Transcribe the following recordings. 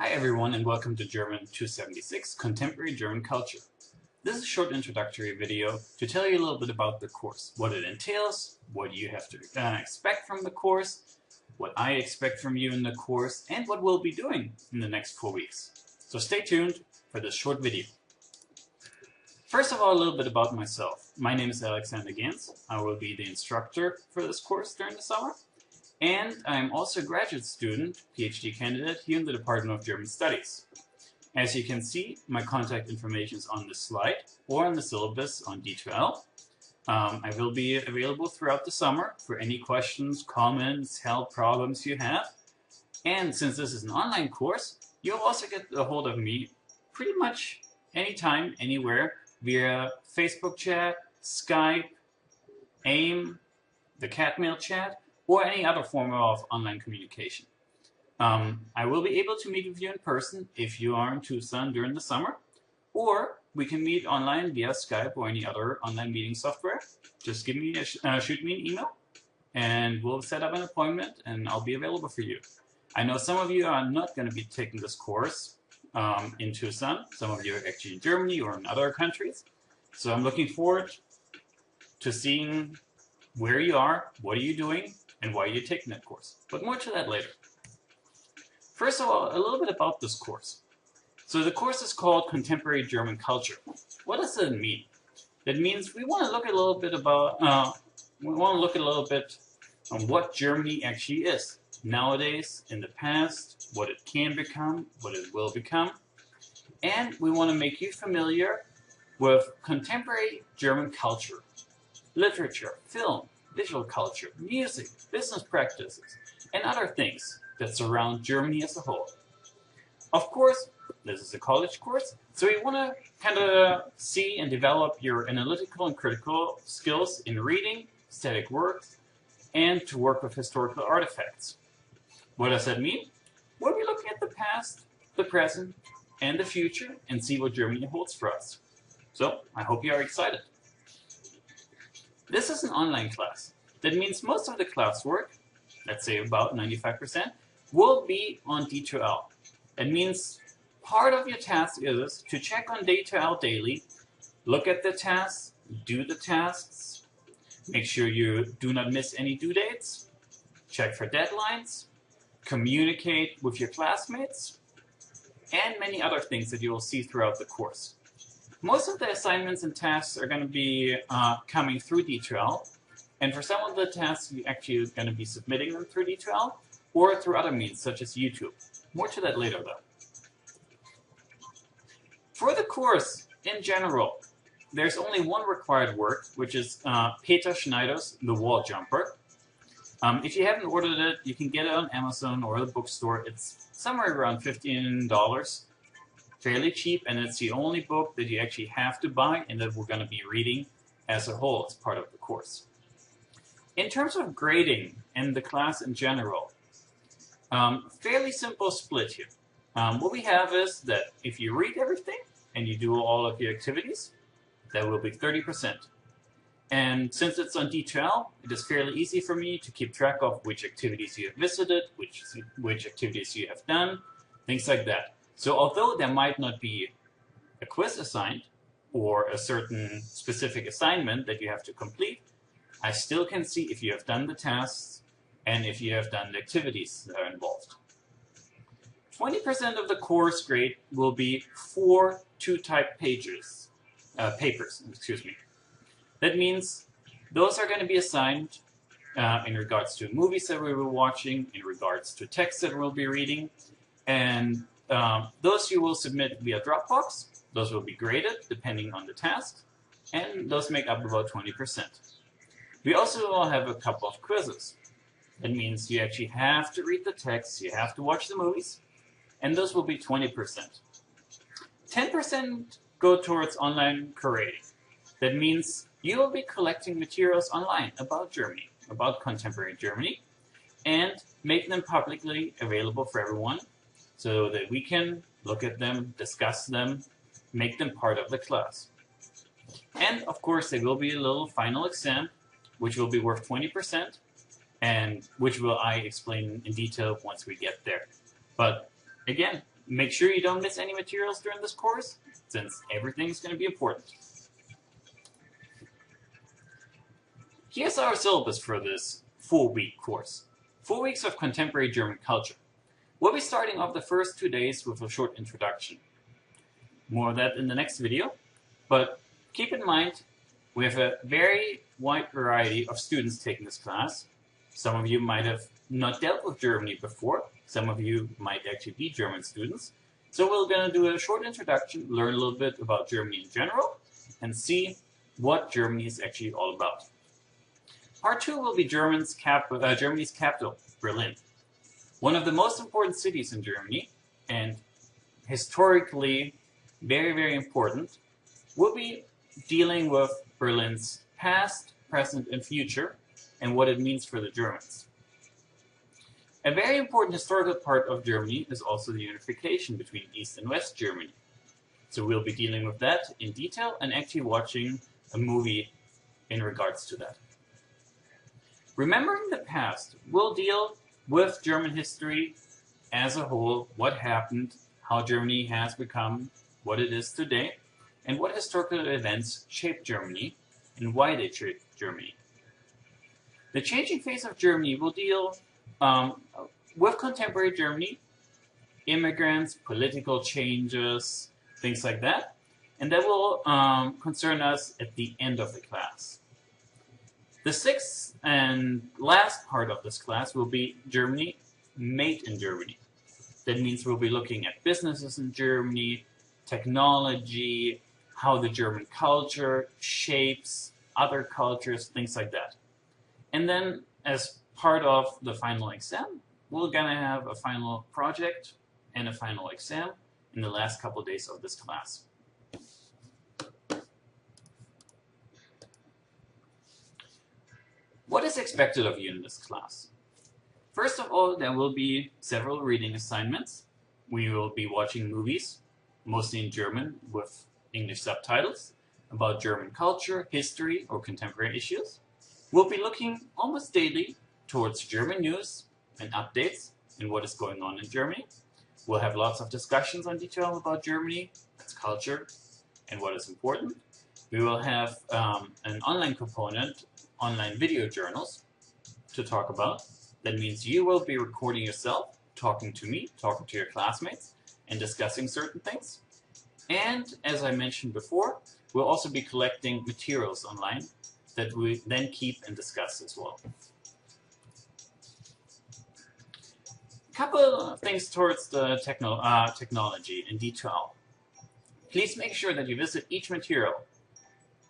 Hi everyone and welcome to German 276, Contemporary German Culture. This is a short introductory video to tell you a little bit about the course, what it entails, what you have to expect from the course, what I expect from you in the course, and what we'll be doing in the next 4 weeks. So stay tuned for this short video. First of all, a little bit about myself. My name is Ganz. I will be the instructor for this course during the summer. And I'm also a graduate student, PhD candidate, here in the Department of German Studies. As you can see, my contact information is on this slide or on the syllabus on D2L. I will be available throughout the summer for any questions, comments, help, problems you have. And since this is an online course, you'll also get a hold of me pretty much anytime, anywhere, via Facebook chat, Skype, AIM, the Catmail chat, or any other form of online communication. I will be able to meet with you in person if you are in Tucson during the summer, or we can meet online via Skype or any other online meeting software. Just shoot me an email, and we'll set up an appointment, and I'll be available for you. I know some of you are not going to be taking this course in Tucson. Some of you are actually in Germany or in other countries. So I'm looking forward to seeing where you are, what are you doing, and why you're taking that course. But more to that later. First of all, a little bit about this course. So the course is called Contemporary German Culture. What does that mean? That means we want to look a little bit about on what Germany actually is nowadays, in the past, what it can become, what it will become, and we want to make you familiar with contemporary German culture, literature, film, visual culture, music, business practices, and other things that surround Germany as a whole. Of course, this is a college course, so we want to kind of see and develop your analytical and critical skills in reading, aesthetic works, and to work with historical artifacts. What does that mean? We'll be looking at the past, the present, and the future, and see what Germany holds for us. So, I hope you are excited. This is an online class. That means most of the classwork, let's say about 95%, will be on D2L. It means part of your task is to check on D2L daily, look at the tasks, do the tasks, make sure you do not miss any due dates, check for deadlines, communicate with your classmates, and many other things that you will see throughout the course. Most of the assignments and tasks are going to be coming through D2L, and for some of the tasks you actually are going to be submitting them through D2L or through other means such as YouTube. More to that later though. For the course in general, there's only one required work, which is Peter Schneider's The Wall Jumper. If you haven't ordered it, you can get it on Amazon or the bookstore. It's somewhere around $15. Fairly cheap, and it's the only book that you actually have to buy and that we're going to be reading as a whole as part of the course. In terms of grading and the class in general, fairly simple split here. What we have is that if you read everything and you do all of your activities, that will be 30%. And since it's on D2L, it is fairly easy for me to keep track of which activities you have visited, which activities you have done, things like that. So although there might not be a quiz assigned or a certain specific assignment that you have to complete, I still can see if you have done the tasks and if you have done the activities that are involved. 20% of the course grade will be 4 2-type papers. That means those are going to be assigned in regards to movies that we were watching, in regards to texts that we'll be reading, and those you will submit via Dropbox. Those will be graded depending on the task, and those make up about 20%. We also will have a couple of quizzes. That means you actually have to read the text, you have to watch the movies, and those will be 20%. 10% go towards online curating. That means you will be collecting materials online about Germany, about contemporary Germany, and make them publicly available for everyone so that we can look at them, discuss them, make them part of the class. And of course there will be a little final exam which will be worth 20%, and which will I explain in detail once we get there. But again, make sure you don't miss any materials during this course, since everything's going to be important. Here's our syllabus for this 4-week course. 4 weeks of contemporary German culture. We'll be starting off the first 2 days with a short introduction. More of that in the next video, but keep in mind we have a very wide variety of students taking this class. Some of you might have not dealt with Germany before. Some of you might actually be German students. So we're going to do a short introduction, learn a little bit about Germany in general, and see what Germany is actually all about. Part 2 will be Germany's capital, Berlin. One of the most important cities in Germany, and historically very, very important. We'll be dealing with Berlin's past, present, and future, and what it means for the Germans. A very important historical part of Germany is also the unification between East and West Germany. So we'll be dealing with that in detail and actually watching a movie in regards to that. Remembering the past, we'll deal with German history as a whole, what happened, how Germany has become what it is today, and what historical events shaped Germany and why they shaped Germany. The changing face of Germany will deal with contemporary Germany, immigrants, political changes, things like that, and that will concern us at the end of the class. The sixth and last part of this class will be Germany made in Germany. That means we'll be looking at businesses in Germany, technology, how the German culture shapes other cultures, things like that. And then as part of the final exam, we're going to have a final project and a final exam in the last couple of days of this class. What is expected of you in this class? First of all, there will be several reading assignments. We will be watching movies, mostly in German with English subtitles, about German culture, history, or contemporary issues. We'll be looking almost daily towards German news and updates and what is going on in Germany. We'll have lots of discussions on detail about Germany, its culture, and what is important. We will have an online component, online video journals to talk about. That means you will be recording yourself, talking to me, talking to your classmates, and discussing certain things. And as I mentioned before, we'll also be collecting materials online that we then keep and discuss as well. A couple of things towards the technology in detail. Please make sure that you visit each material.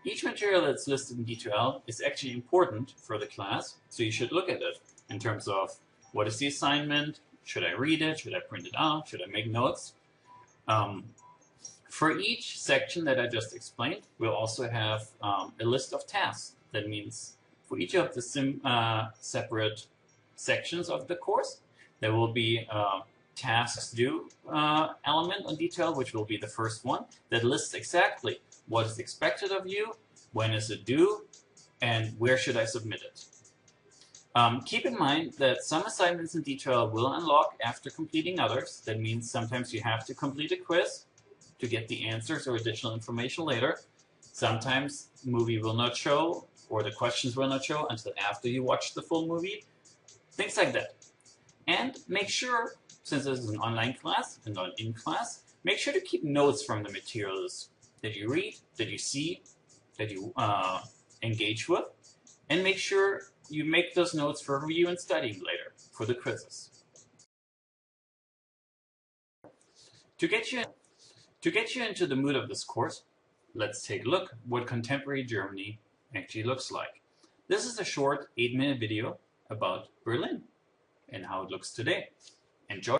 Each material that's listed in D2L is actually important for the class, so you should look at it in terms of what is the assignment, should I read it, should I print it out, should I make notes. For each section that I just explained, we'll also have a list of tasks. That means for each of the separate sections of the course, there will be tasks due element on detail, which will be the first one, that lists exactly what is expected of you, when is it due, and where should I submit it. Keep in mind that some assignments in detail will unlock after completing others. That means sometimes you have to complete a quiz to get the answers or additional information later. Sometimes the movie will not show or the questions will not show until after you watch the full movie. Things like that. And make sure, since this is an online class and not in class, make sure to keep notes from the materials that you read, that you see, that you engage with, and make sure you make those notes for review and studying later for the quizzes. To get you into the mood of this course, let's take a look what contemporary Germany actually looks like. This is a short 8-minute video about Berlin and how it looks today. Enjoy!